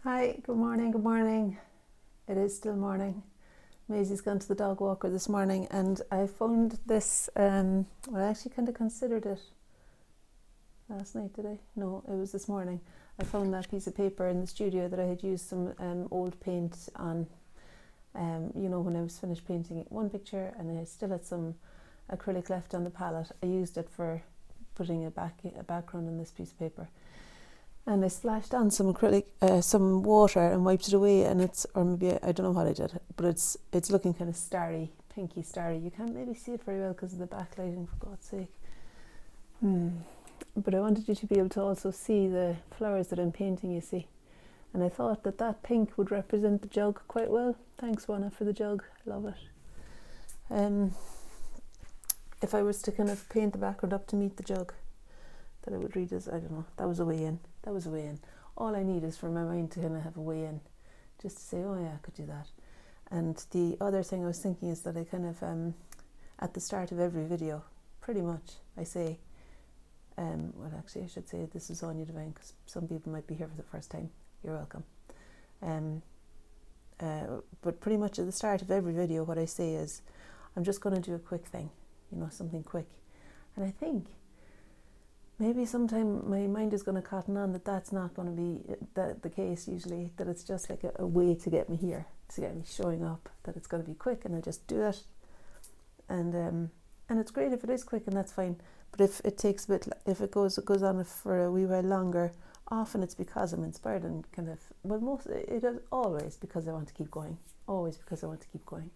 Hi, good morning, good morning. It is still morning. Maisie's gone to the dog walker this morning and I found this, well, I actually kind of considered it last night, did I? No, it was this morning. I found that piece of paper in the studio that I had used some old paint on, when I was finished painting one picture and I still had some acrylic left on the palette. I used it for putting a background on this piece of paper. And I splashed on some acrylic, some water and wiped it away, and or maybe I don't know what I did, but it's looking kind of starry, pinky starry. You can't maybe see it very well because of the backlighting, for God's sake. But I wanted you to be able to also see the flowers that I'm painting, you see. And I thought that pink would represent the jug quite well. Thanks, Juana, for the jug. I love it. If I was to kind of paint the background up to meet the jug, that I would read as, I don't know, that was a way in. That was a way in. All I need is for my mind to kind of have a way in, just to say, oh yeah, I could do that. And the other thing I was thinking is that I kind of, at the start of every video, pretty much, I say, well actually I should say this is Anya Devine because some people might be here for the first time. You're welcome. But pretty much at the start of every video what I say is, I'm just going to do a quick thing, something quick. And I think maybe sometime my mind is going to cotton on that's not going to be the case usually, that it's just like a way to get me here, to get me showing up, that it's going to be quick and I just do it. And it's great if it is quick and that's fine. But if it takes a bit, if it goes on for a wee while longer, often it's because I'm inspired and kind of, well, it is always because I want to keep going. Always because I want to keep going.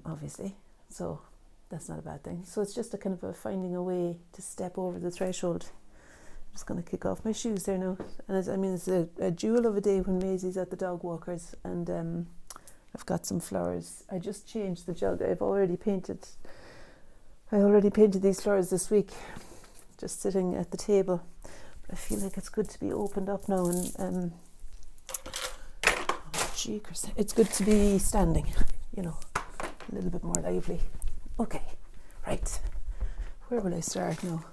Obviously. So that's not a bad thing. So it's just a kind of a finding a way to step over the threshold. I'm just going to kick off my shoes there now. And it's a jewel of a day when Maisie's at the dog walkers, and I've got some flowers. I just changed the jug. I already painted these flowers this week, just sitting at the table. But I feel like it's good to be opened up now, and it's good to be standing, a little bit more lively. Okay, right. Where will I start now?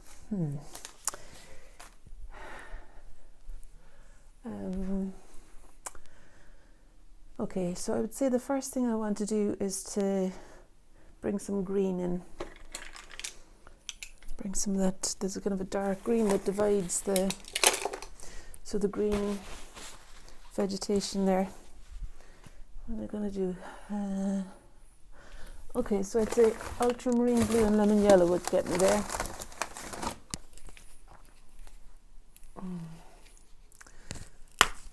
Okay, so I would say the first thing I want to do is to bring some green in. Bring some of that. There's a kind of a dark green that divides the green vegetation there. What am I going to do? Okay, so I'd say ultramarine blue and lemon yellow would get me there.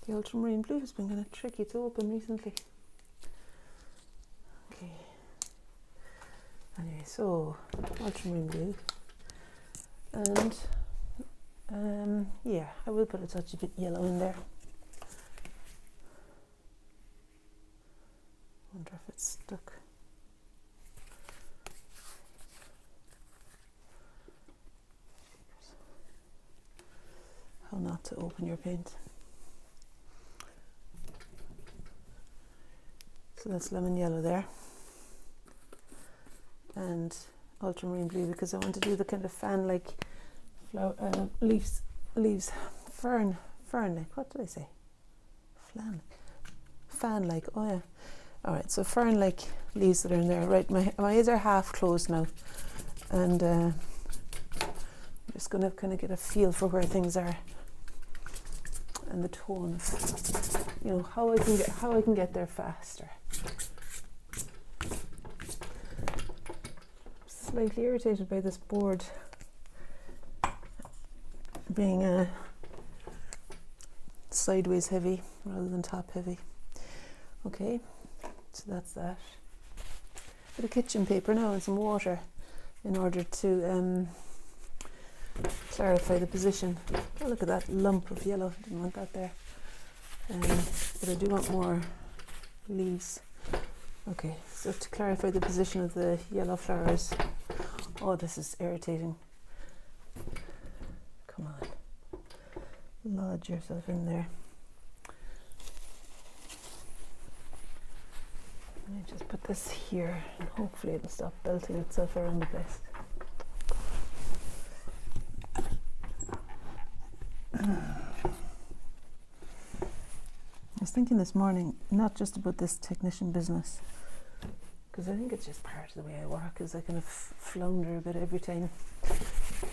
The ultramarine blue has been kind of tricky to open recently. Okay. Anyway, so ultramarine blue. And yeah, I will put a touch of yellow in there. Wonder if it's stuck. How not to open your paint. So that's lemon yellow there. And ultramarine blue, because I want to do the kind of fan-like flower, leaves, fern-like, what did I say? Fan-like, oh yeah. All right, so fern-like leaves that are in there. Right, my eyes are half closed now, and I'm just going to kind of get a feel for where things are, and the tone of, how I can get there faster. Slightly irritated by this board being sideways heavy rather than top heavy. Okay, so that's that. Bit of kitchen paper now and some water in order to clarify the position. Oh, look at that lump of yellow. Didn't want that there. But I do want more leaves. Okay, so to clarify the position of the yellow flowers. Oh, this is irritating. Come on. Lodge yourself in there. Let me just put this here and hopefully it'll stop belting itself around the place. was thinking this morning, not just about this technician business, because I think it's just part of the way I work, is I kind of flounder a bit every time,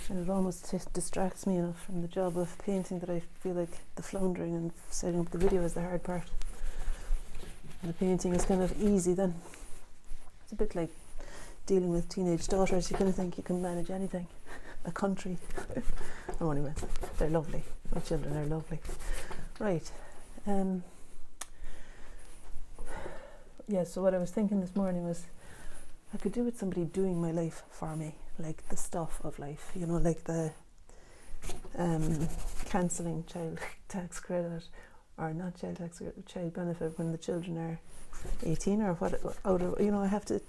and it almost distracts me enough from the job of painting that I feel like the floundering and setting up the video is the hard part. And the painting is kind of easy then. It's a bit like dealing with teenage daughters. You kind of think you can manage anything. A country. I'm only messing. They're lovely. My children are lovely. Right. Yeah, so what I was thinking this morning was I could do with somebody doing my life for me, like the stuff of life, you know, like the cancelling child tax credit, or not child tax credit, child benefit when the children are 18 or what, out of, you know, I have to,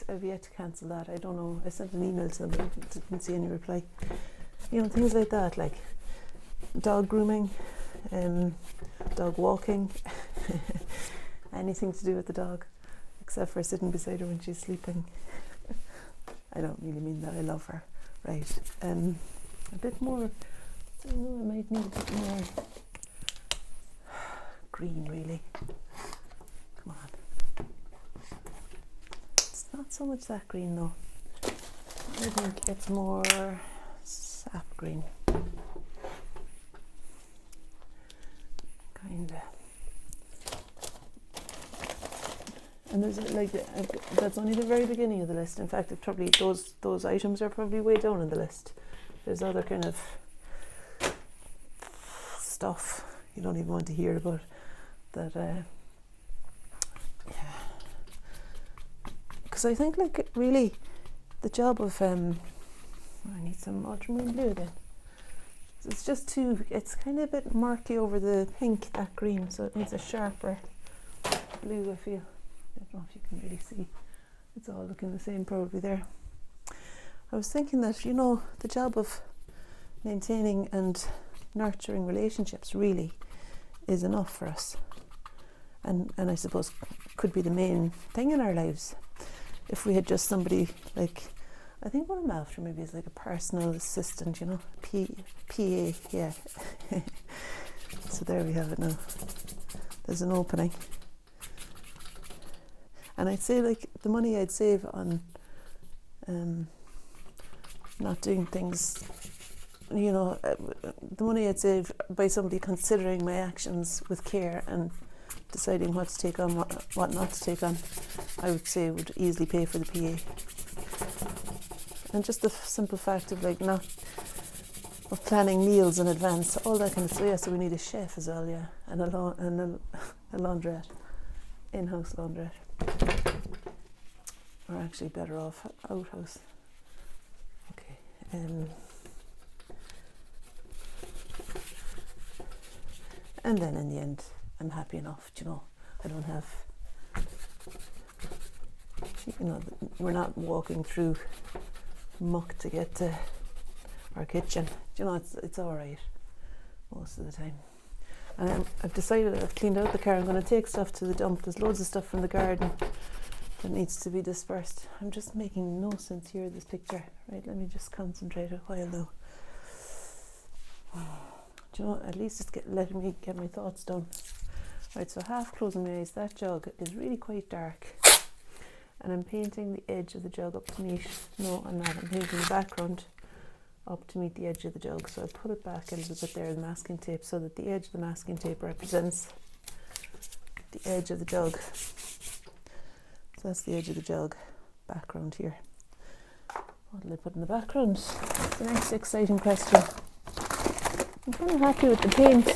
I've yet to cancel that. I don't know, I sent an email to them but didn't see any reply. You know, things like that, like dog grooming, dog walking, anything to do with the dog, except for sitting beside her when she's sleeping. I don't really mean that, I love her. Right, a bit more, I don't know, I might need a bit more green really. Come on. It's not so much that green though. I think it's more sap green. Kinda. And there's like that's only the very beginning of the list. In fact, it probably those items are probably way down on the list. There's other kind of stuff you don't even want to hear about that. Yeah. Because I think like really the job of I need some ultramarine blue again. It's just too. It's kind of a bit murky over the pink, that green, so it needs a sharper blue. I feel. I don't know if you can really see. It's all looking the same probably there. I was thinking that, you know, the job of maintaining and nurturing relationships really is enough for us. And I suppose could be the main thing in our lives. If we had just somebody like, I think what I'm after maybe is like a personal assistant, you know, PA, yeah. So there we have it now. There's an opening. And I'd say like the money I'd save on not doing things, you know, the money I'd save by somebody considering my actions with care and deciding what to take on, what not to take on, I would say would easily pay for the PA. And just the simple fact of like of planning meals in advance, all that kind of stuff. Yeah, so we need a chef as well, yeah, and a laundrette, in-house laundrette. Or actually better off outhouse. Okay. And then in the end, I'm happy enough. You know, I don't have. You know, we're not walking through muck to get to our kitchen. You know, it's all right most of the time. And I've decided I've cleaned out the car. I'm going to take stuff to the dump. There's loads of stuff from the garden that needs to be dispersed. I'm just making no sense here, this picture. Right, let me just concentrate a while though. Do you know, at least it's letting me get my thoughts done. Right, so half closing my eyes, that jug is really quite dark. And I'm painting the edge of the jug up to meet, no I'm not, I'm painting the background up to meet the edge of the jug. So I put it back a little bit there, the masking tape, so that the edge of the masking tape represents the edge of the jug. So that's the edge of the jug, background here. What will I put in the background? That's the next exciting question. I'm kind of happy with the paint. I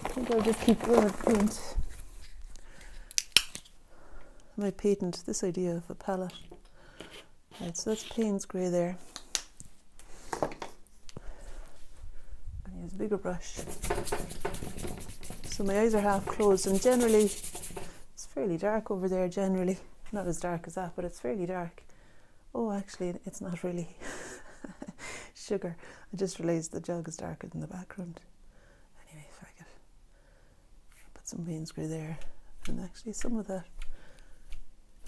think I'll just keep going with the paint. I might patent this idea of a palette. Right, so that's Payne's grey there. I use a bigger brush. So my eyes are half closed, and generally it's fairly dark over there generally. Not as dark as that, but it's fairly dark. Oh, actually it's not really. Sugar. I just realised the jug is darker than the background. Anyway, fuck it. Put some Payne's grey there. And actually some of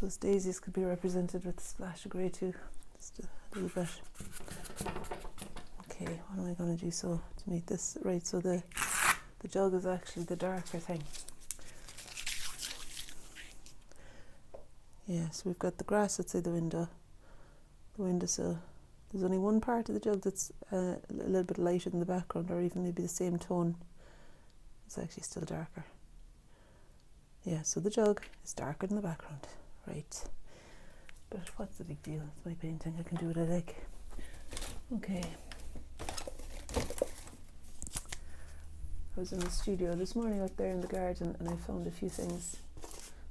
those daisies could be represented with a splash of grey too. Just a little bit. Okay, what am I going to do so to make this right? So the The jug is actually the darker thing. Yeah, so we've got the grass outside the windowsill. There's only one part of the jug that's a little bit lighter than the background, or even maybe the same tone. It's actually still darker. Yeah, so the jug is darker than the background. Right. But what's the big deal? It's my painting. I can do what I like. Okay. I was in the studio this morning out there in the garden, and I found a few things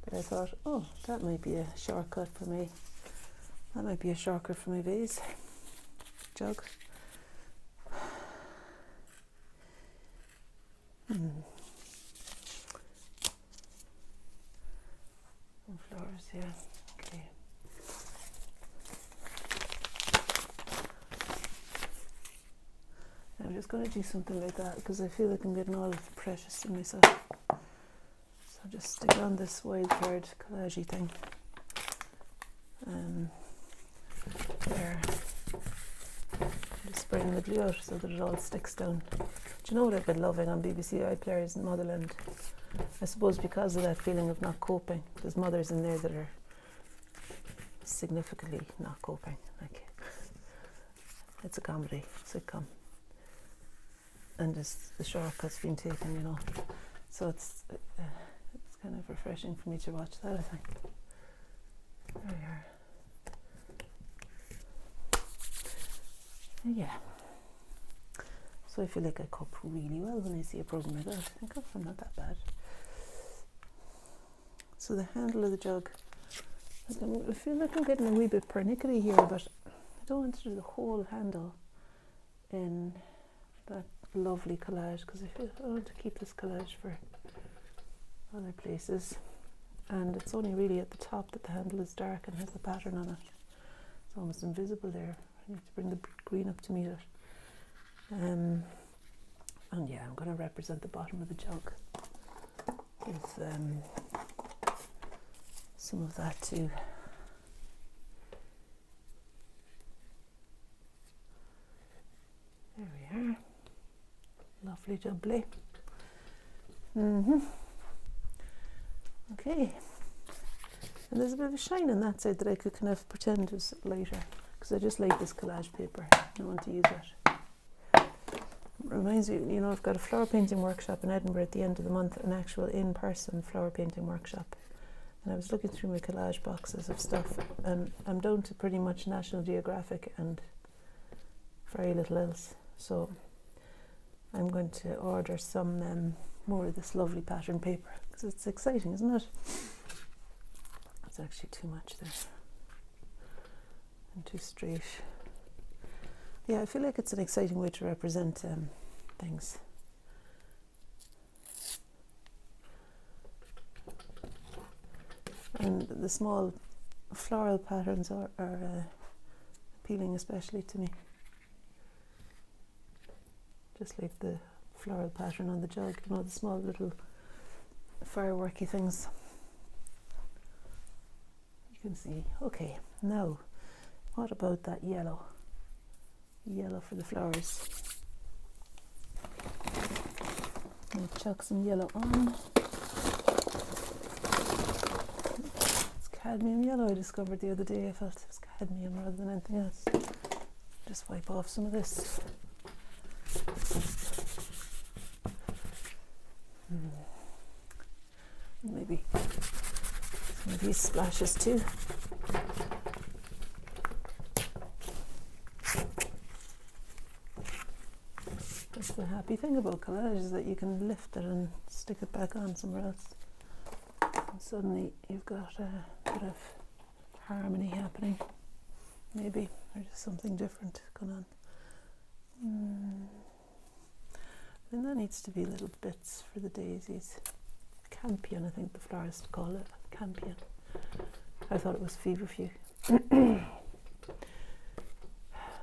that I thought, oh, that might be a shortcut for me. That might be a shortcut for my vase jug. Some flowers here. Okay. I'm just going to do something like that because I feel like I'm getting all of the precious in myself. So I'll just stick on this wildcard collage thing. There. Just spraying the glue out so that it all sticks down. Do you know what I've been loving on BBC iPlayers in Motherland? I suppose because of that feeling of not coping. There's mothers in there that are significantly not coping. Like, it's a comedy, sitcom. And just the shortcut's been taken, you know. So it's kind of refreshing for me to watch that, I think. There we are. Yeah. So I feel like I cope really well when I see a program like that. I think, oh, I'm not that bad. So the handle of the jug, I feel like I'm getting a wee bit pernickety here, but I don't want to do the whole handle in that lovely collage because I want to keep this collage for other places. And it's only really at the top that the handle is dark and has the pattern on it. It's almost invisible there. I need to bring the green up to meet it. And yeah, I'm going to represent the bottom of the jug with some of that too. There we are. Lovely jubbly. Okay. And there's a bit of a shine on that side that I could kind of pretend was lighter because I just like this collage paper. I want to use it. It reminds me, you know, I've got a flower painting workshop in Edinburgh at the end of the month, an actual in-person flower painting workshop. And I was looking through my collage boxes of stuff, and I'm down to pretty much National Geographic and very little else. So I'm going to order some more of this lovely pattern paper because it's exciting, isn't it? It's actually too much there and too straight. Yeah, I feel like it's an exciting way to represent things. And the small floral patterns are appealing especially to me. Just like the floral pattern on the jug, you know, the small little fireworky things. You can see. Okay, now, what about that yellow? Yellow for the flowers. I'm going to chuck some yellow on. It's cadmium yellow I discovered the other day. I felt it was cadmium rather than anything else. Just wipe off some of this. Maybe some of these splashes too. That's the happy thing about collage, is that you can lift it and stick it back on somewhere else. And suddenly you've got a bit of harmony happening. Maybe, or just something different going on. And that needs to be little bits for the daisies. Campion, I think the florists call it. Campion. I thought it was feverfew.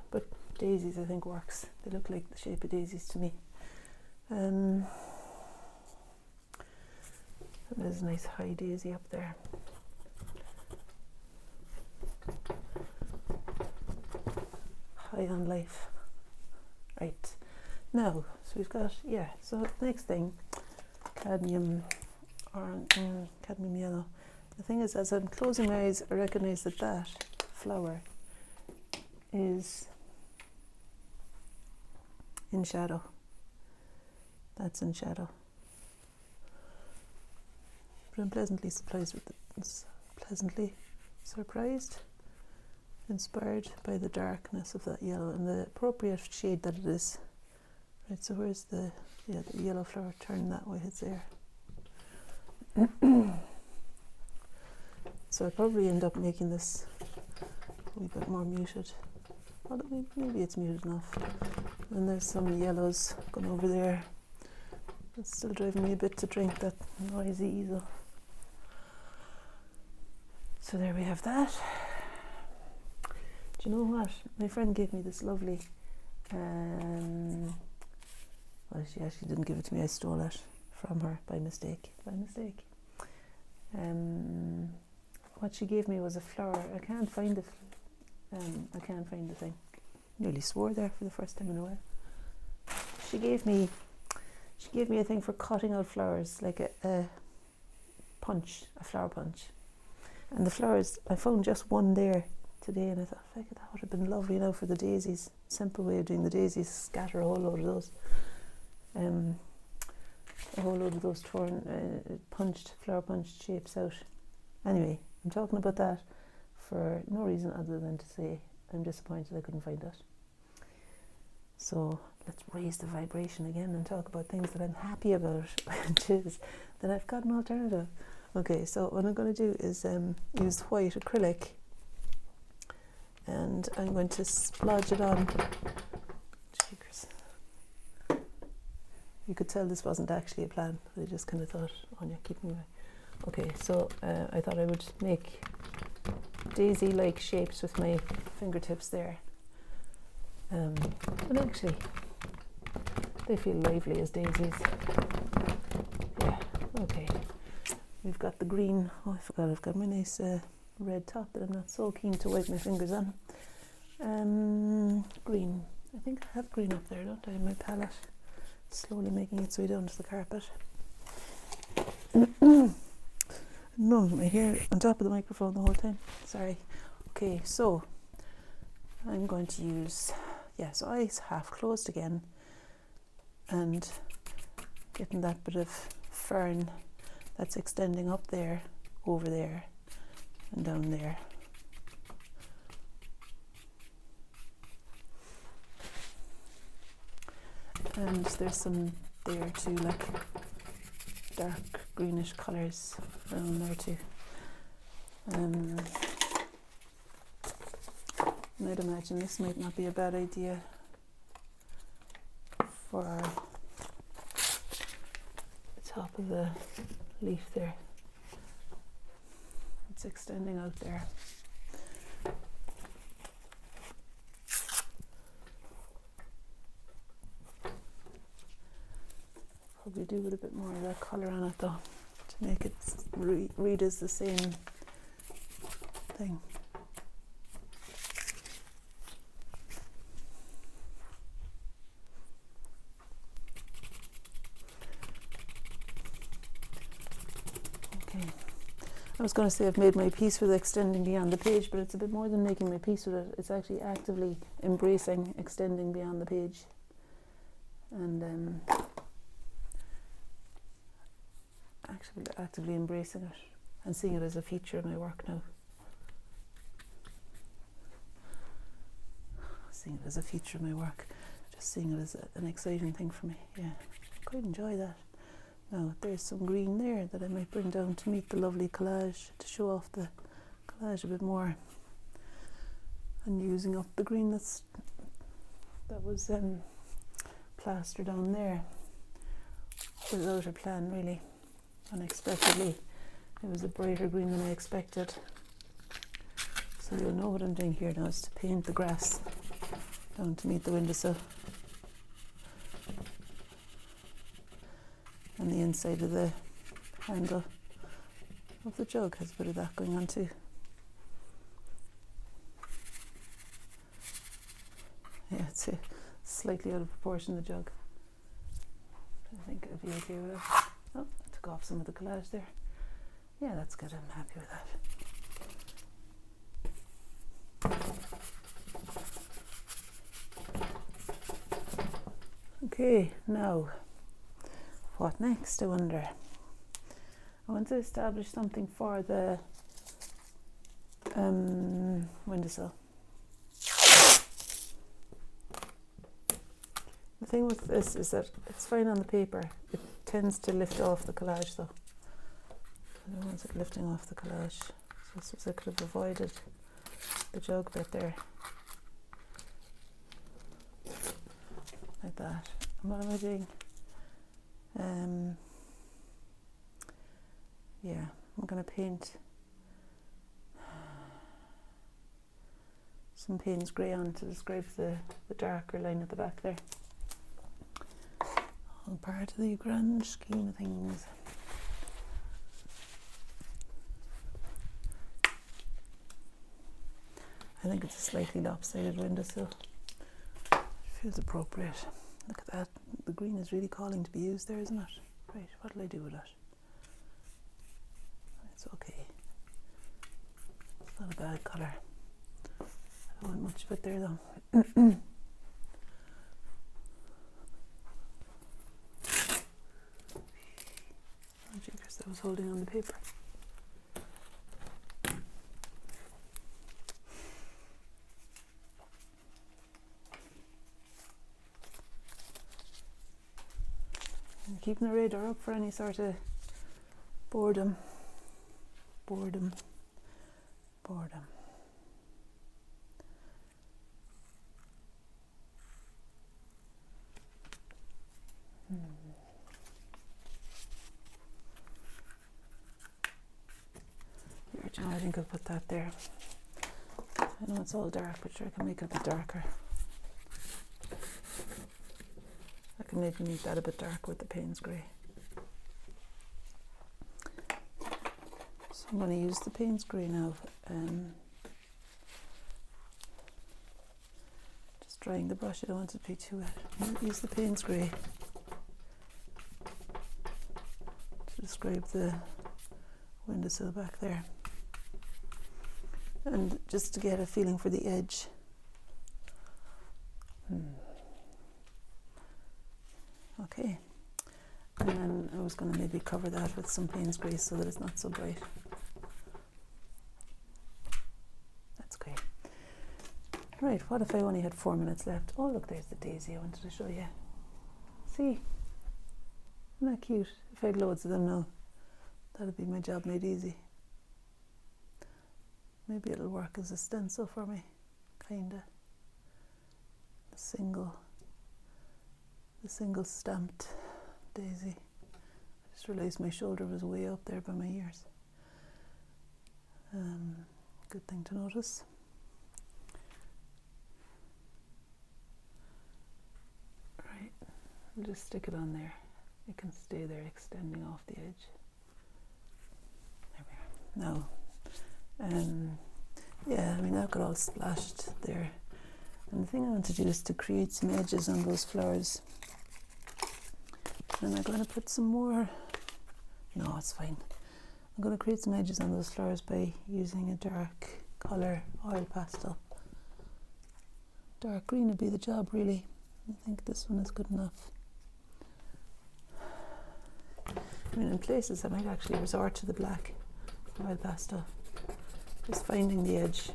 But daisies, I think, works. They look like the shape of daisies to me. There's a nice high daisy up there. High on life. Right. Now, so we've got, so next thing, cadmium cadmium yellow. The thing is, as I'm closing my eyes, I recognise that that flower is in shadow. That's in shadow. But I'm pleasantly surprised with this. Pleasantly surprised, inspired by the darkness of that yellow and the appropriate shade that it is. Right, so where's the yellow flower? Turn that way, it's there. So I'll probably end up making this a wee bit more muted. Well, maybe it's muted enough. And there's some yellows going over there. It's still driving me a bit to drink that noisy easel. So there we have that. Do you know what? My friend gave me this lovely, well, she actually didn't give it to me, I stole it from her by mistake. What she gave me was a flower. I can't find the thing. Nearly swore there for the first time in a while. She gave me a thing for cutting out flowers, like a flower punch. And the flowers, I found just one there today, and I thought, that would have been lovely now for the daisies. Simple way of doing the daisies: scatter a whole load of those, flower punched shapes out. Anyway, I'm talking about that for no reason other than to say I'm disappointed I couldn't find it. So let's raise the vibration again and talk about things that I'm happy about, which is that I've got an alternative. Okay, so what I'm going to do is use white acrylic, and I'm going to splodge it on. Cheekers. You could tell this wasn't actually a plan. I just kind of thought, oh yeah, keep moving. Okay, so I thought I would make daisy-like shapes with my fingertips there. And actually, they feel lively as daisies. Yeah, okay. We've got the green. Oh, I forgot I've got my nice red top that I'm not so keen to wipe my fingers on. Green. I think I have green up there, don't I, in my palette? Slowly making its way down to the carpet. No, my hair on top of the microphone the whole time. Sorry. Okay, so I'm going to use, so eyes half closed again, and getting that bit of fern that's extending up there, over there, and down there. And there's some there too, like dark greenish colours around there too. I'd imagine this might not be a bad idea for the top of the leaf there. It's extending out there. Probably do with a bit more of that colour on it though, to make it read as the same thing. Okay, I was going to say I've made my peace with extending beyond the page, but it's a bit more than making my peace with it. It's actually actively embracing extending beyond the page, and actively embracing it and seeing it as a feature of my work now. Seeing it as a feature of my work, just seeing it as an exciting thing for me. Yeah, I quite enjoy that. Now there's some green there that I might bring down to meet the lovely collage, to show off the collage a bit more, and using up the green that was plastered down there without a plan, really. Unexpectedly, it was a brighter green than I expected. So you'll know what I'm doing here now is to paint the grass down to meet the windowsill. And the inside of the handle of the jug has a bit of that going on too. Yeah, it's slightly out of proportion, the jug. Be okay with that. Oh, took off some of the collage there. Yeah, that's good. I'm happy with that. Okay, now what next, I wonder? I want to establish something for the windowsill. The thing with this is that it's fine on the paper. It tends to lift off the collage though. I don't want it lifting off the collage. So I suppose I could have avoided the jug bit there. Like that. And what am I doing? Yeah, I'm going to paint some Payne's grey on to describe the darker line at the back there. All part of the grand scheme of things. I think it's a slightly lopsided windowsill. It feels appropriate. Look at that. The green is really calling to be used there, isn't it? Right, what'll I do with it? It's okay. It's not a bad colour. I don't want much of it there though. Oh, jeepers, I was holding on the paper. I'm keeping the radar up for any sort of boredom. I think I'll put that there. I know it's all dark, but sure I can make it a bit darker. I can maybe make that a bit dark with the Payne's grey. So I'm going to use the Payne's grey now. Just drying the brush, I don't want it to be too wet. I'm going to use the Payne's grey to describe the windowsill back there. And just to get a feeling for the edge. Okay. And then I was going to maybe cover that with some Payne's grey so that it's not so bright. That's great. Right, what if I only had 4 minutes left? Oh look, there's the daisy I wanted to show you. See? Isn't that cute? If I had loads of them now, that'd be my job made easy. Maybe it'll work as a stencil for me, kinda. The single stamped daisy. I just realised my shoulder was way up there by my ears. Good thing to notice. Right, I'll just stick it on there. It can stay there, extending off the edge. There we are. Now, yeah, I mean that got all splashed there, and the thing I want to do is to create some edges on those flowers, and I'm going to put some more, no it's fine, I'm going to create some edges on those flowers by using a dark colour oil pastel. Dark green would be the job really. I think this one is good enough. I mean in places I might actually resort to the black oil pastel. Just finding the edge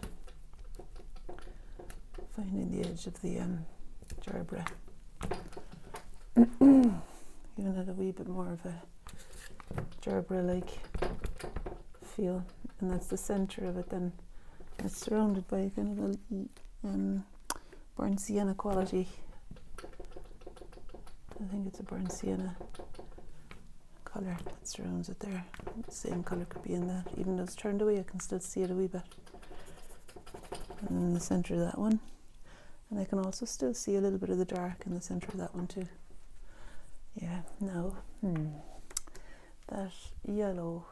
of the gerbera, giving it a wee bit more of a gerbera-like feel, and that's the centre of it. Then it's surrounded by kind of a burnt sienna quality. I think it's a burnt sienna colour that surrounds it there. The same colour could be in that. Even though it's turned away, I can still see it a wee bit. And in the centre of that one. And I can also still see a little bit of the dark in the centre of that one too. Yeah, now, that yellow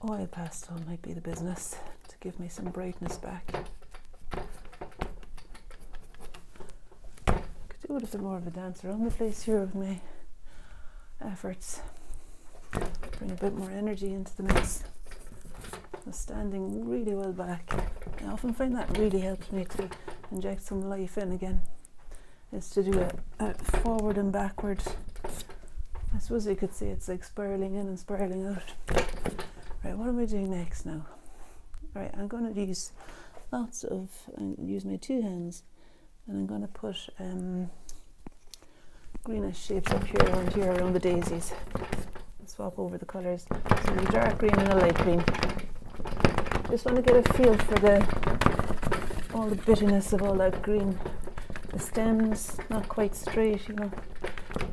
oil pastel might be the business to give me some brightness back. Could do a little bit more of a dance around the place here with my efforts. Bring a bit more energy into the mix. So standing really well back. I often find that really helps me to inject some life in again. Is to do a forward and backward. I suppose you could say it's like spiraling in and spiraling out. Right, what am I doing next now? Right, I'm going to use use my two hands, and I'm going to put greenish shapes up here around the daisies. Swap over the colours. So a dark green and a light green. Just want to get a feel for all the bitterness of all that green. The stems not quite straight, you know,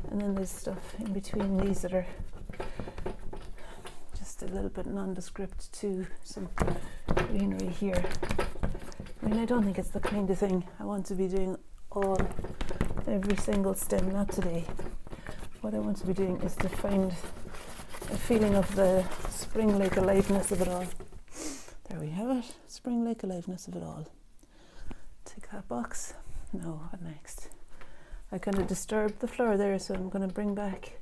and then there's stuff in between these that are just a little bit nondescript too. Some greenery here. I mean, I don't think it's the kind of thing I want to be doing every single stem, not today. What I want to be doing is to find a feeling of the spring-like aliveness of it all. There we have it, spring-like aliveness of it all. Tick that box. Now, what next? I kind of disturbed the flower there, so I'm going to bring back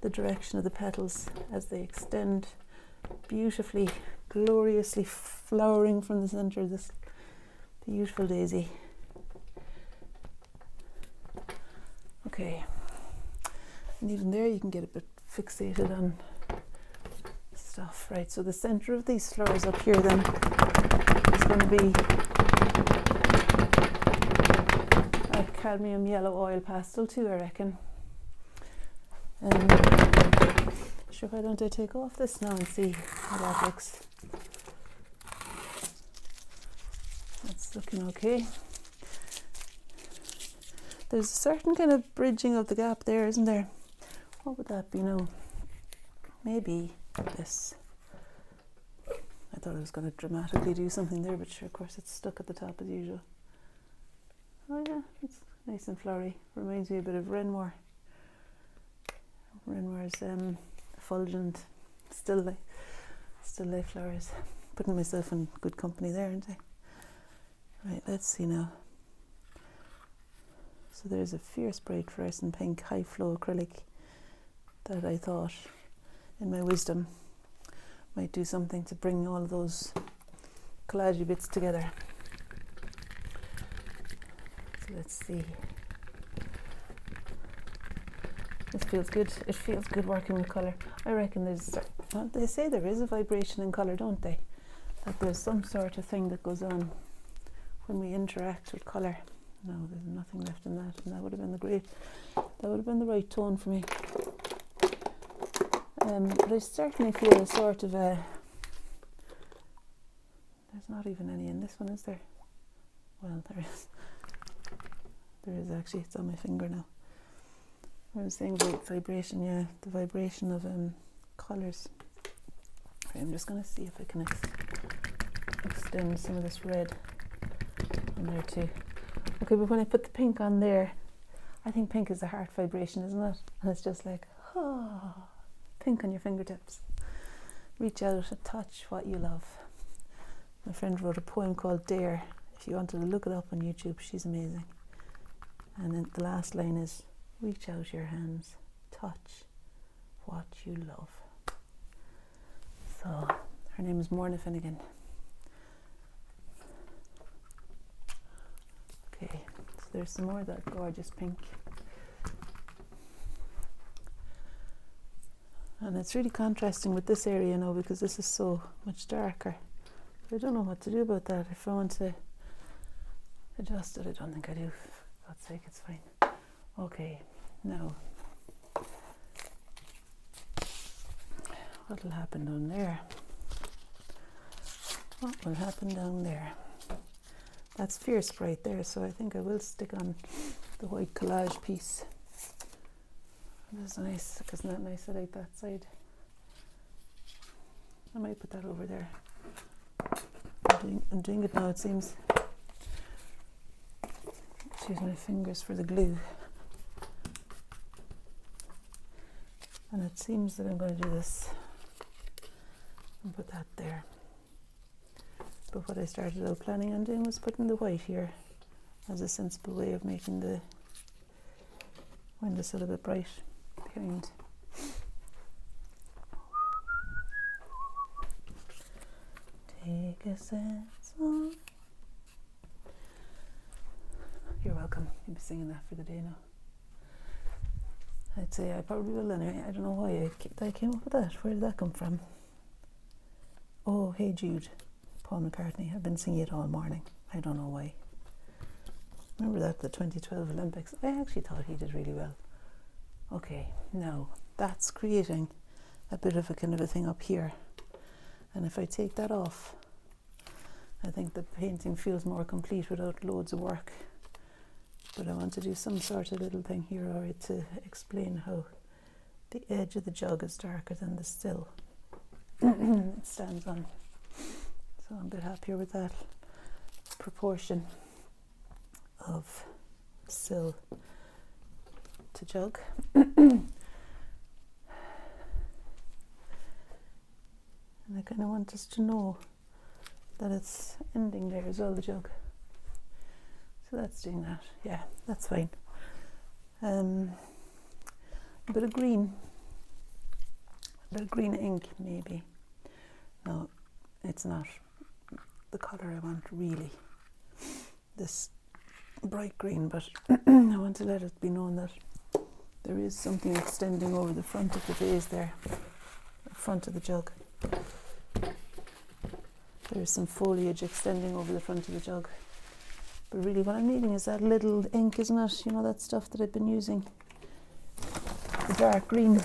the direction of the petals as they extend beautifully, gloriously flowering from the centre of this beautiful daisy. Okay, and even there you can get a bit fixated on stuff, right? So the centre of these flowers up here then is going to be a cadmium yellow oil pastel too, I reckon. Sure, why don't I take off this now and see how that looks? That's looking okay. There's a certain kind of bridging of the gap there, isn't there? What would that be now? Maybe this. I thought I was going to dramatically do something there, but sure, of course it's stuck at the top as usual. Oh yeah, it's nice and flowery. Reminds me a bit of Renoir. Renoir's effulgent still life flowers. Putting myself in good company there, aren't I? Right, let's see now. So there's a fierce bright fluorescent pink high flow acrylic that I thought, in my wisdom, might do something to bring all of those collagey bits together. So let's see. This feels good. It feels good working with colour. I reckon they say there is a vibration in colour, don't they? That there's some sort of thing that goes on when we interact with colour. No, there's nothing left in that, and that would have been the right tone for me. But I certainly feel a sort of there's not even any in this one, is there? Well, there is. There is actually, it's on my finger now. I was saying about vibration, yeah, the vibration of colours. Okay, I'm just going to see if I can extend some of this red on there too. Okay, but when I put the pink on there, I think pink is a heart vibration, isn't it? And it's just like, pink on your fingertips. Reach out and touch what you love. My friend wrote a poem called Dare. If you wanted to look it up on YouTube, she's amazing. And then the last line is, reach out your hands, touch what you love. So, her name is Morna Finnegan. Okay, so there's some more of that gorgeous pink. And it's really contrasting with this area now because this is so much darker. I don't know what to do about that. If I want to adjust it, I don't think I do. For God's sake, it's fine. Okay, now what will happen down there? What will happen down there? That's fierce right there, so I think I will stick on the white collage piece. That's nice. Isn't that nice? I like that side. I might put that over there. I'm doing it now, it seems. Just use my fingers for the glue. And it seems that I'm going to do this and put that there. But what I started out planning on doing was putting the white here as a sensible way of making the windowsill a bit bright behind. Make a sad song. You're welcome. You'll be singing that for the day now. I'd say I probably will anyway. I don't know why I came up with that. Where did that come from? Oh, Hey Jude, Paul McCartney. I've been singing it all morning. I don't know why. Remember that, the 2012 Olympics? I actually thought he did really well. Okay, now that's creating a bit of a kind of a thing up here. And if I take that off, I think the painting feels more complete without loads of work. But I want to do some sort of little thing here, or to explain how the edge of the jug is darker than the still it stands on. So I'm a bit happier with that proportion of still to jug. And I kind of want us to know that it's ending there as well, the jug. So that's doing that. Yeah, that's fine. A bit of green ink maybe. No, it's not the colour I want really, this bright green, but I want to let it be known that there is something extending over the front of the vase there, the front of the jug. There is some foliage extending over the front of the jug. But really what I'm needing is that little ink, isn't it? You know, that stuff that I've been using. The dark green.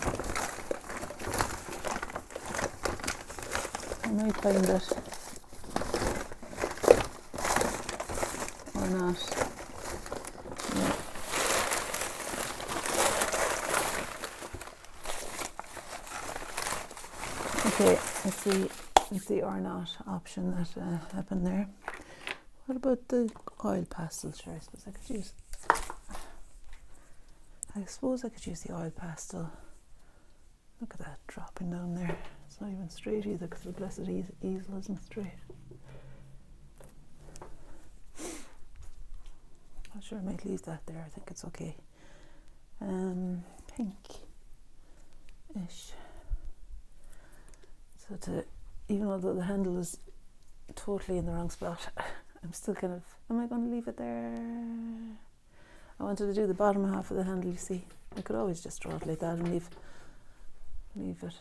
I might find it. Or not. Yeah. Okay, it's the or not option that happened there. What about the oil pastel? Sure, I suppose I could use the oil pastel. Look at that dropping down there. It's not even straight either, because the blessed easel isn't straight. I'm sure I might leave that there. I think it's okay. Pink-ish. So even though the handle is totally in the wrong spot, I'm still kind of, am I going to leave it there? I wanted to do the bottom half of the handle, you see. I could always just draw it like that and leave it.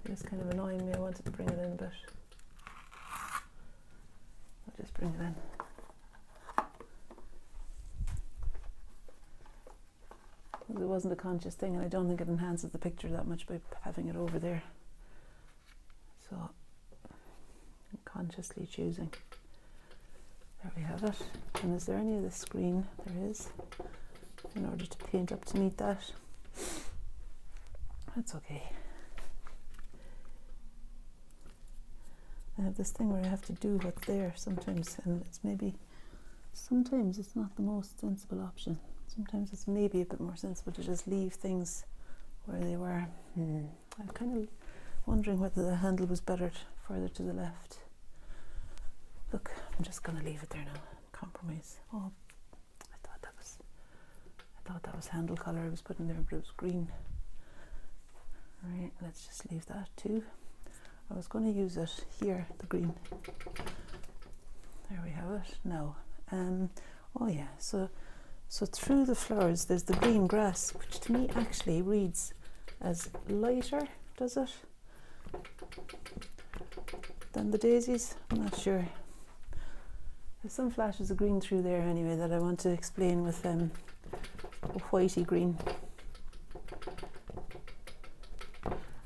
It's kind of annoying me. I wanted to bring it in a bit. I'll just bring it in. It wasn't a conscious thing, and I don't think it enhances the picture that much by having it over there. So I'm consciously choosing. There we have it. And is there any of this green? There is. In order to paint up to meet that. That's okay. I have this thing where I have to do what's there sometimes, and sometimes it's not the most sensible option. Sometimes it's maybe a bit more sensible to just leave things where they were. I'm kind of wondering whether the handle was better further to the left. Look, I'm just going to leave it there now. Compromise. Oh, I thought that was handle colour I was putting there, but it was green. Right, let's just leave that too. I was going to use it here, the green. There we have it. Now, oh yeah, so through the flowers there's the green grass, which to me actually reads as lighter, does it, than the daisies? I'm not sure. There's some flashes of green through there anyway that I want to explain with a whitey green.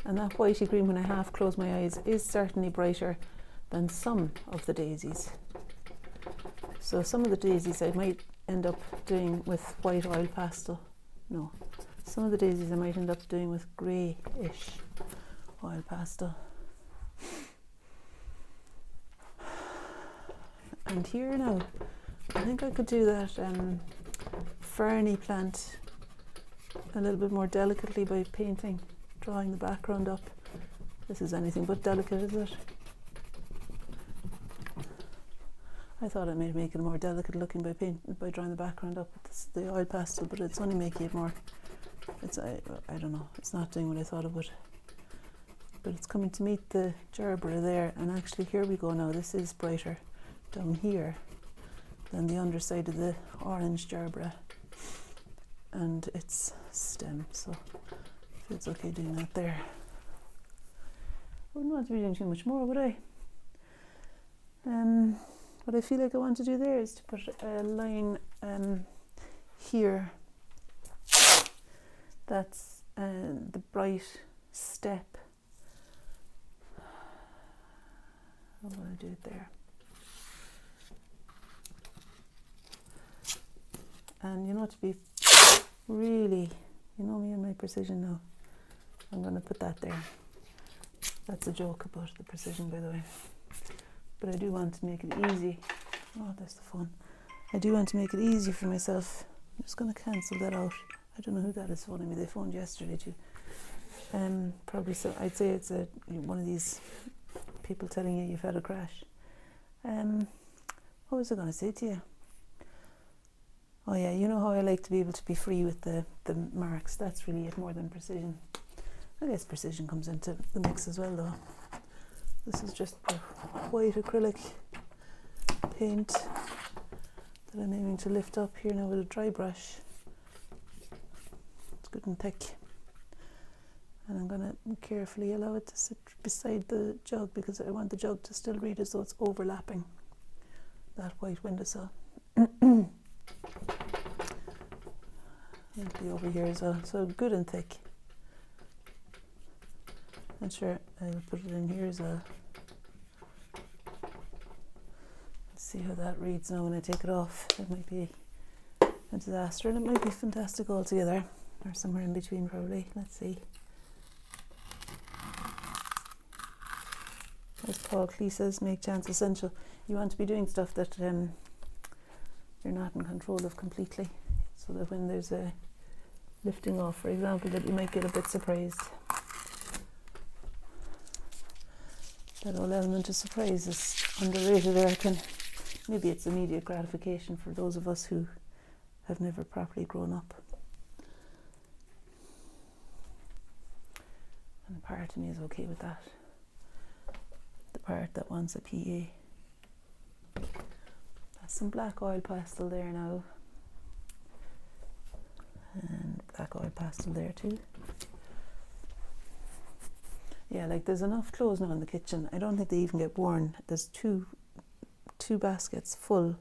And that whitey green, when I half close my eyes, is certainly brighter than some of the daisies. So some of the daisies I might end up doing with white oil pastel. No, some of the daisies I might end up doing with grey-ish oil pastel. And here now, I think I could do that ferny plant a little bit more delicately by drawing the background up. This is anything but delicate, is it? I thought I might make it more delicate looking by drawing the background up with the oil pastel, but it's only making it more. I don't know. It's not doing what I thought it would. but it's coming to meet the gerbera there, and actually here we go now, this is brighter down here than the underside of the orange gerbera and its stem, so it's okay doing that there. I wouldn't want to be doing too much more, would I? What I feel like I want to do there is to put a line here that's the bright step. I'm going to do it there. And you know, to be really, you know me and my precision now, I'm going to put that there. That's a joke about the precision, by the way. But I do want to make it easy. Oh, there's the phone. I do want to make it easy for myself. I'm just going to cancel that out. I don't know who that is phoning me. They phoned yesterday too. Probably so. I'd say it's one of these people telling you you've had a crash. What was I going to say to you? Oh yeah, you know how I like to be able to be free with the marks. That's really it, more than precision. I guess precision comes into the mix as well though. This is just the white acrylic paint that I'm aiming to lift up here now with a dry brush. It's good and thick. And I'm going to carefully allow it to sit beside the jug because I want the jug to still read as though it's overlapping that white windowsill. It'll be over here as well, so good and thick. And sure, I'll put it in here as well. Let's see how that reads now when I take it off. It might be a disaster and it might be fantastic altogether, or somewhere in between probably. Let's see. As Paul Klee says, make chance essential. You want to be doing stuff that you're not in control of completely, so that when there's a lifting off, for example, that you might get a bit surprised. That whole element of surprise is underrated, I reckon. Maybe it's immediate gratification for those of us who have never properly grown up. And part of me is okay with that. The part that wants a PA. That's some black oil pastel there now. And black oil pastel there too. Yeah, like there's enough clothes now in the kitchen. I don't think they even get worn. There's two baskets full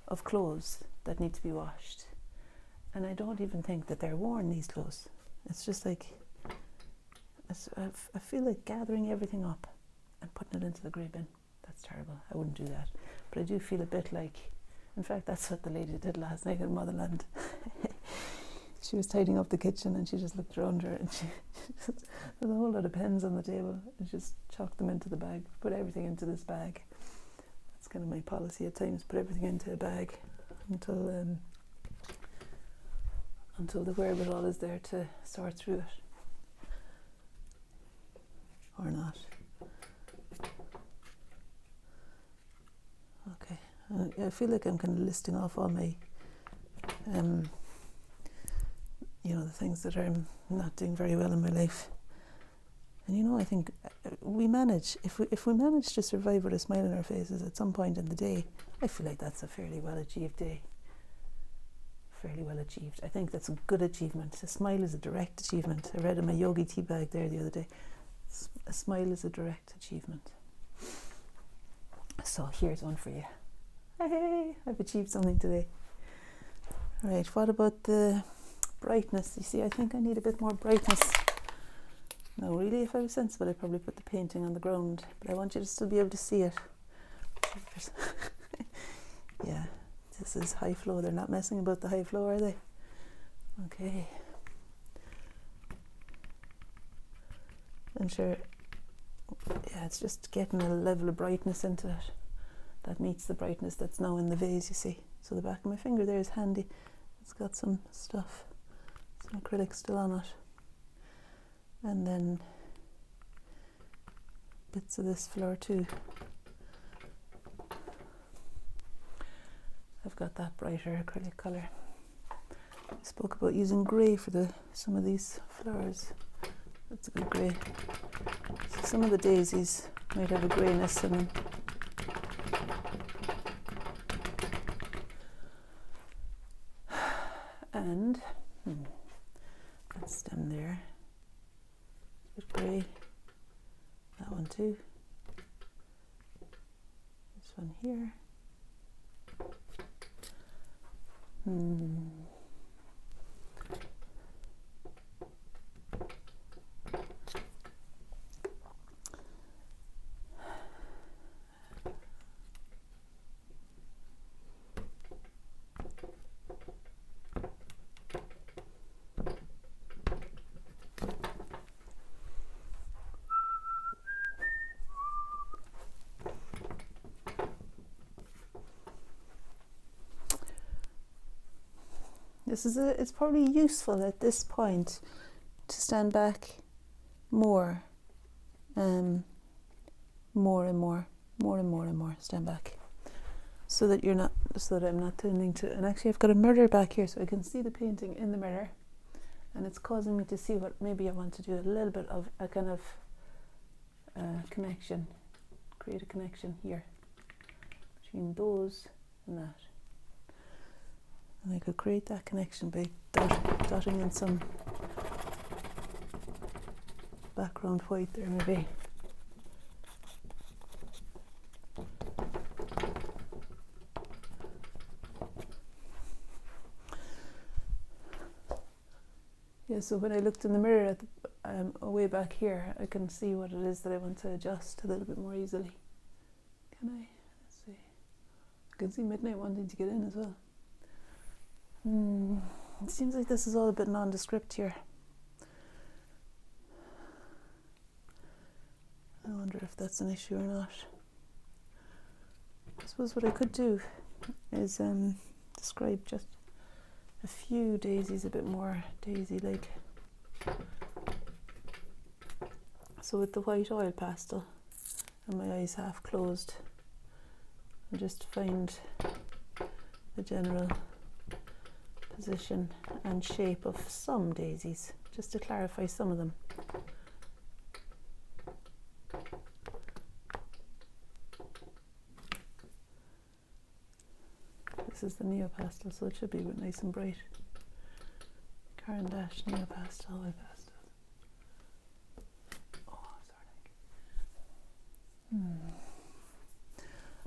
of clothes that need to be washed. And I don't even think that they're worn, these clothes. It's just like, I feel like gathering everything up and putting it into the grey bin. That's terrible. I wouldn't do that. But I do feel a bit like, in fact, that's what the lady did last night in Motherland. She was tidying up the kitchen and she just looked around her and there's a whole lot of pens on the table and just chucked them into the bag. Put everything into this bag. That's kind of my policy at times. Put everything into a bag until the wherewithal is there to sort through it. Or not. Okay. I feel like I'm kind of listing off all my the things that I'm not doing very well in my life. And I think we manage, if we manage to survive with a smile on our faces at some point in the day, I feel like that's a fairly well achieved day. Fairly well achieved. I think that's a good achievement. A smile is a direct achievement. I read in my yogi tea bag there the other day. A smile is a direct achievement. So here's one for you. Hey, I've achieved something today. Right, what about the brightness? You see, I think I need a bit more brightness. No, really, if I was sensible, I'd probably put the painting on the ground, but I want you to still be able to see it. Yeah, this is high flow. They're not messing about the high flow, are they? Okay. And sure, yeah, it's just getting a level of brightness into it that meets the brightness that's now in the vase, you see. So the back of my finger there is handy. It's got some stuff, some acrylic still on it. And then bits of this floor too. I've got that brighter acrylic colour. I spoke about using grey for some of these flowers. That's a good grey. Some of the daisies might have a greyness in them. And that stem there, a bit grey. That one too. This one here. It's probably useful at this point to stand back more, more and more, stand back, so that I'm not tending to. And actually, I've got a mirror back here, so I can see the painting in the mirror, and it's causing me to see what maybe I want to do a little bit of a kind of connection, create a connection here between those and that. And I could create that connection by dotting in some background white there maybe. Yeah, so when I looked in the mirror at the, way back here, I can see what it is that I want to adjust a little bit more easily. Can I? Let's see. I can see Midnight wanting to get in as well. It seems like this is all a bit nondescript here. I wonder if that's an issue or not. I suppose what I could do is describe just a few daisies a bit more daisy-like. So with the white oil pastel and my eyes half closed, I'll just find the general position and shape of some daisies, just to clarify some of them. This is the Neo Pastel, so it should be nice and bright. Caran d'Ache Neo Pastel, oil pastel. Oh, sorry.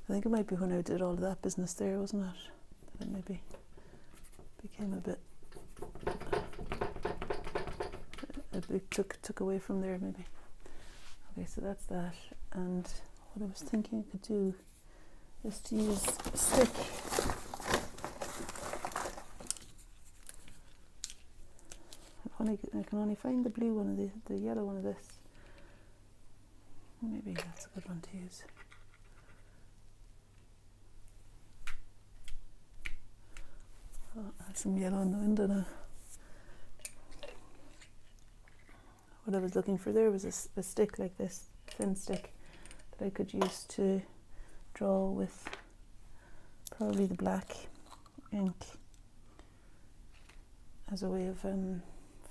I think it might be when I did all of that business there, wasn't it? That it maybe became a bit took away from there maybe. Okay, so that's that. And what I was thinking I could do is to use a stick. I can only find the blue one of the yellow one of this. Maybe that's a good one to use. Oh, there's some yellow in the window now. What I was looking for there was a stick like this, thin stick, that I could use to draw with probably the black ink as a way of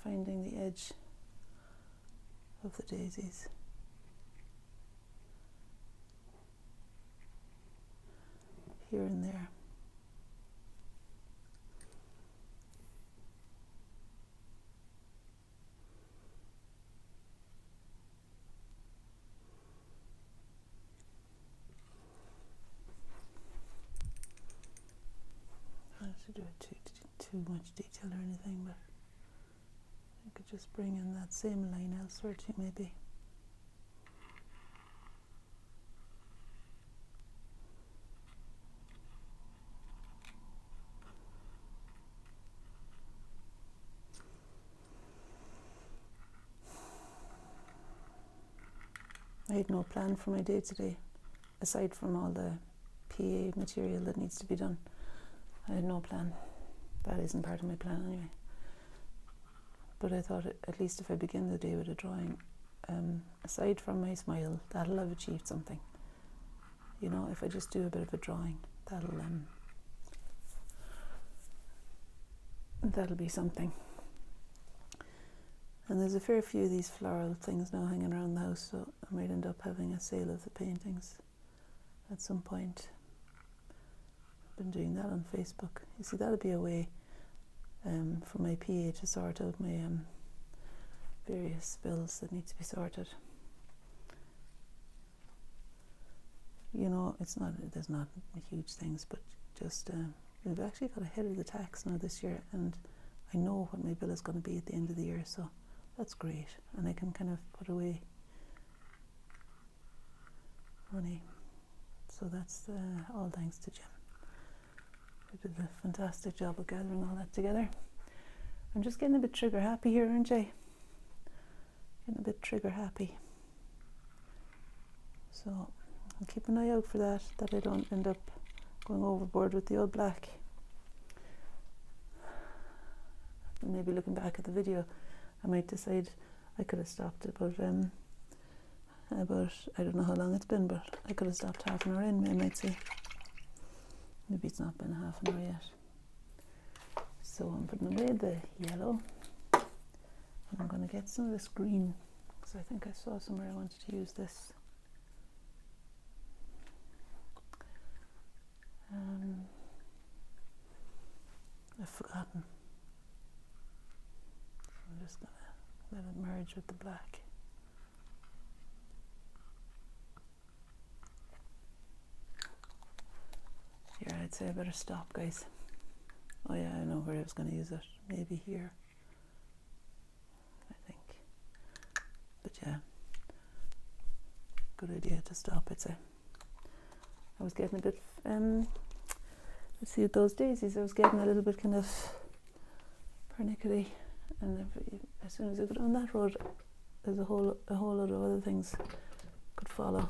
finding the edge of the daisies. Here and there. I don't have to do it too much detail or anything, but I could just bring in that same line elsewhere too, maybe. I had no plan for my day today, aside from all the PA material that needs to be done. I had no plan. That isn't part of my plan anyway. But I thought at least if I begin the day with a drawing, aside from my smile, that'll have achieved something. You know, if I just do a bit of a drawing, that'll be something. And there's a fair few of these floral things now hanging around the house, so I might end up having a sale of the paintings at some point. I've been doing that on Facebook. You see, that'll be a way for my PA to sort out my various bills that need to be sorted. You know, there's not huge things, but just we've actually got ahead of the tax now this year, and I know what my bill is going to be at the end of the year, so that's great, and I can kind of put away money. So that's all thanks to Jim. He did a fantastic job of gathering all that together. I'm just getting a bit trigger happy here, aren't I? Getting a bit trigger happy. So I'll keep an eye out for that I don't end up going overboard with the old black. And maybe looking back at the video, I might decide I could have stopped about I don't know how long it's been, but I could have stopped half an hour in, I might say. Maybe it's not been half an hour yet. So I'm putting away the yellow, and I'm going to get some of this green, because I think I saw somewhere I wanted to use this. I've forgotten. I'm just going to let it merge with the black. Here, I'd say I better stop, guys. Oh yeah, I know where I was going to use it. Maybe here, I think. But yeah, good idea to stop, I'd say. I was getting a bit, let's see, with those daisies, I was getting a little bit kind of pernickety, and as soon as I go down that road, there's a whole lot of other things could follow.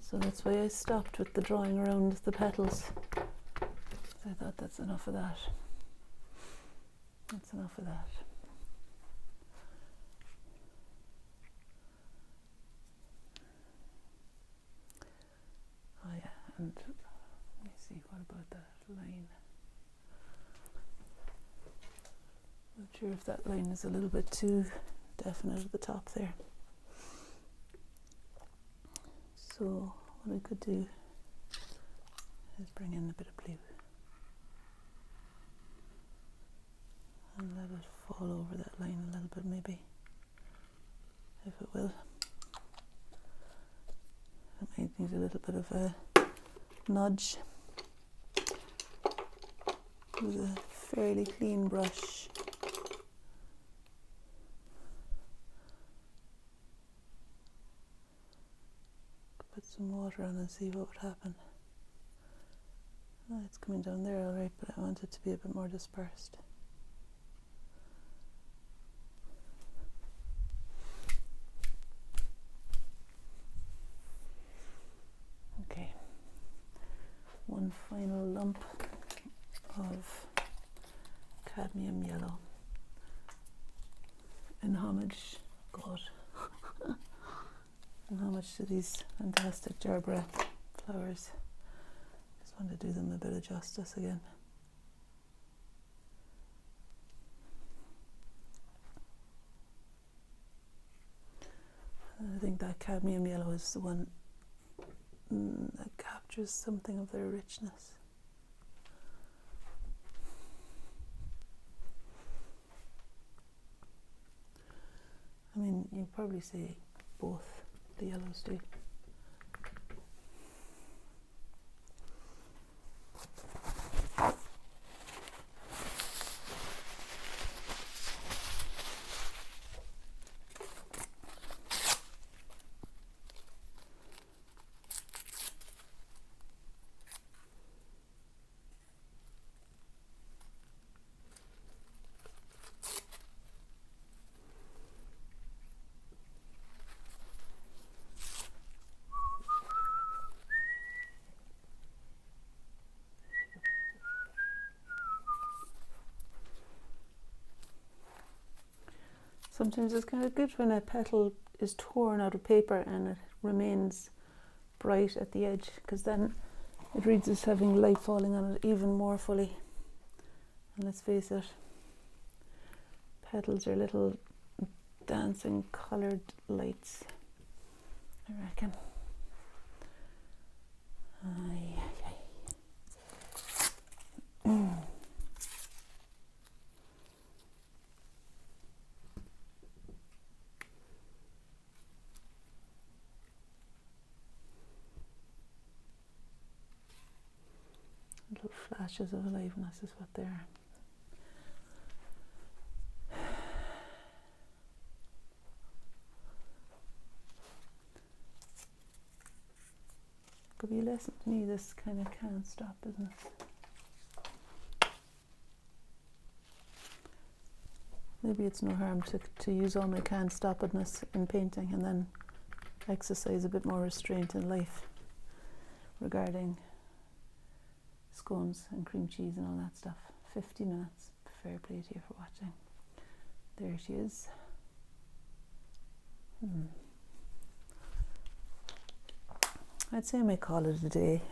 So that's why I stopped with the drawing around the petals. So I thought that's enough of that. That's enough of that. Oh yeah, and let me see, what about that line? Not sure if that line is a little bit too definite at the top there. So what I could do is bring in a bit of blue and let it fall over that line a little bit, maybe, if it will. It might need a little bit of a nudge with a fairly clean brush. Put some water on and see what would happen. Oh, it's coming down there alright, but I want it to be a bit more dispersed. Okay, one final lump of cadmium yellow in homage, God, in homage to these fantastic gerbera flowers. Just want to do them a bit of justice again. And I think that cadmium yellow is the one that captures something of their richness. I mean, you'd probably say both the yellows do. Sometimes it's kind of good when a petal is torn out of paper and it remains bright at the edge, because then it reads as having light falling on it even more fully. And let's face it, petals are little dancing coloured lights, I reckon. Aye, aye, aye. Little flashes of aliveness is what they are. Could be a lesson to me, this kind of can't stop, isn't it? Maybe it's no harm to use all my can't stop-itness in painting and then exercise a bit more restraint in life regarding scones and cream cheese and all that stuff. 50 minutes. Fair play to you for watching. There she is. I'd say I may call it a day.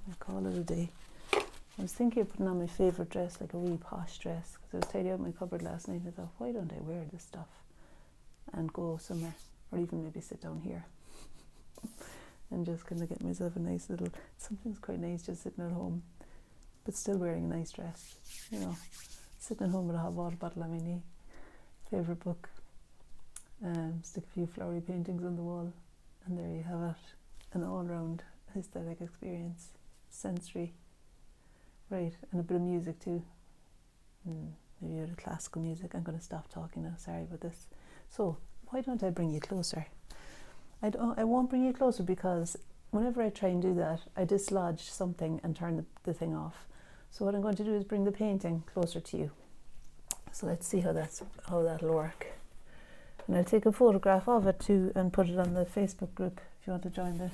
I was thinking of putting on my favourite dress, like a wee posh dress, because I was tidying out my cupboard last night and I thought, why don't I wear this stuff and go somewhere, or even maybe sit down here and just kind of get myself a nice little, something's quite nice just sitting at home, but still wearing a nice dress, you know, sitting at home with a hot water bottle on my knee, favourite book, stick a few flowery paintings on the wall, and there you have it. An all-round aesthetic experience, sensory, right, and a bit of music too. Maybe a bit of classical music. I'm going to stop talking now, sorry about this. So, why don't I bring you closer? I won't bring you closer because whenever I try and do that, I dislodge something and turn the thing off. So what I'm going to do is bring the painting closer to you. So let's see how that'll work. And I'll take a photograph of it too and put it on the Facebook group if you want to join the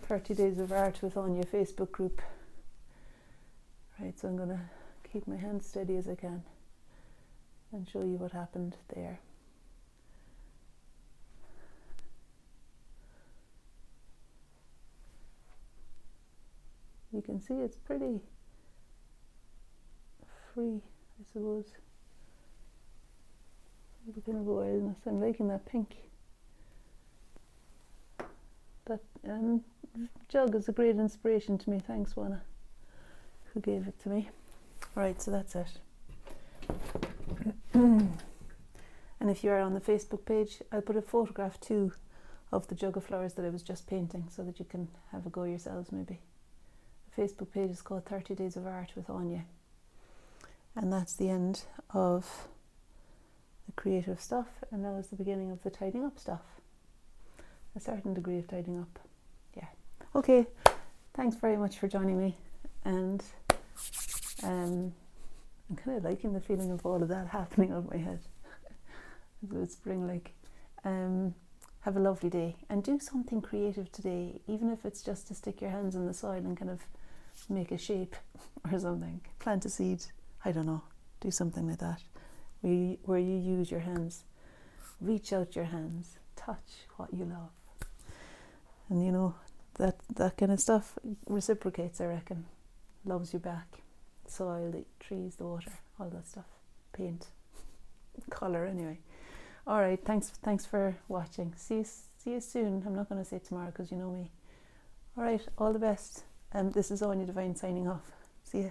30 Days of Art with Anya Facebook group. Right, so I'm going to keep my hand steady as I can and show you what happened there. You can see it's pretty free, I suppose. The kind of wildness. I'm liking that pink. That jug is a great inspiration to me. Thanks, Juana, who gave it to me. Right, so that's it. And if you're on the Facebook page, I'll put a photograph too of the jug of flowers that I was just painting so that you can have a go yourselves maybe. The Facebook page is called 30 Days of Art with Anya. And that's the end of the creative stuff, and that was the beginning of the tidying up stuff. A certain degree of tidying up. Yeah. Okay, thanks very much for joining me, and I'm kind of liking the feeling of all of that happening on my head. It's spring-like. Have a lovely day and do something creative today, even if it's just to stick your hands in the soil and kind of make a shape or something. Plant a seed, I don't know, do something like that where you use your hands, reach out your hands, touch what you love, and you know that kind of stuff reciprocates, I reckon. Loves you back. Soil, the trees, the water, all that stuff. Paint, colour, anyway. All right, thanks for watching. See you soon. I'm not going to say tomorrow because you know me. All right, all the best. This is Anya Divine signing off. See ya.